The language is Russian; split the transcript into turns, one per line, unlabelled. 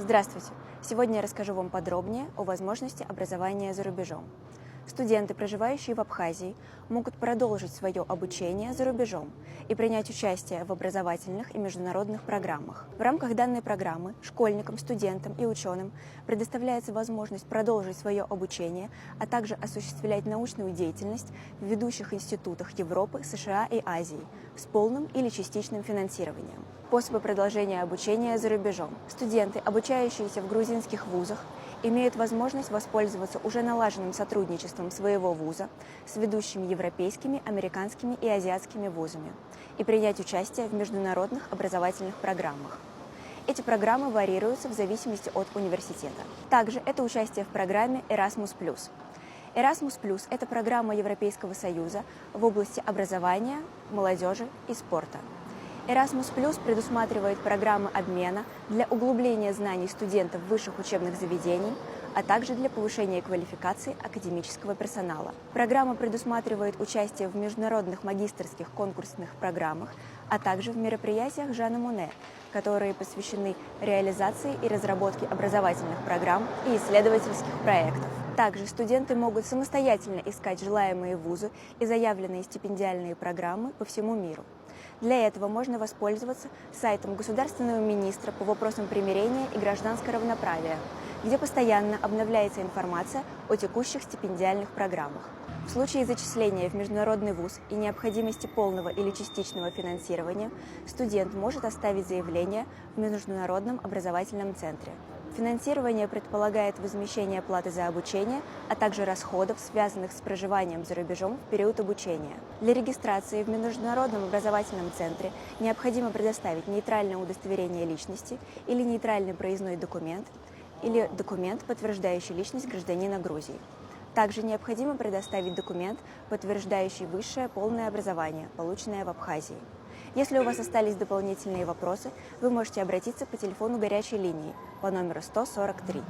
Здравствуйте! Сегодня я расскажу вам подробнее о возможности образования за рубежом. Студенты, проживающие в Абхазии, могут продолжить свое обучение за рубежом и принять участие в образовательных и международных программах. В рамках данной программы школьникам, студентам и ученым предоставляется возможность продолжить свое обучение, а также осуществлять научную деятельность в ведущих институтах Европы, США и Азии с полным или частичным финансированием. Способы продолжения обучения за рубежом. Студенты, обучающиеся в грузинских вузах, имеют возможность воспользоваться уже налаженным сотрудничеством своего вуза с ведущими европейскими, американскими и азиатскими вузами и принять участие в международных образовательных программах. Эти программы варьируются в зависимости от университета. Также это участие в программе Erasmus+. Erasmus+ – это программа Европейского Союза в области образования, молодежи и спорта. Erasmus+ предусматривает программы обмена для углубления знаний студентов высших учебных заведений, а также для повышения квалификации академического персонала. Программа предусматривает участие в международных магистерских конкурсных программах, а также в мероприятиях Жана Моне, которые посвящены реализации и разработке образовательных программ и исследовательских проектов. Также студенты могут самостоятельно искать желаемые вузы и заявленные стипендиальные программы по всему миру. Для этого можно воспользоваться сайтом государственного министра по вопросам примирения и гражданского равноправия, где постоянно обновляется информация о текущих стипендиальных программах. В случае зачисления в международный вуз и необходимости полного или частичного финансирования студент может оставить заявление в Международном образовательном центре. Финансирование предполагает возмещение платы за обучение, а также расходов, связанных с проживанием за рубежом в период обучения. Для регистрации в Международном образовательном центре необходимо предоставить нейтральное удостоверение личности или нейтральный проездной документ, или документ, подтверждающий личность гражданина Грузии. Также необходимо предоставить документ, подтверждающий высшее полное образование, полученное в Абхазии. Если у вас остались дополнительные вопросы, вы можете обратиться по телефону горячей линии по номеру 143.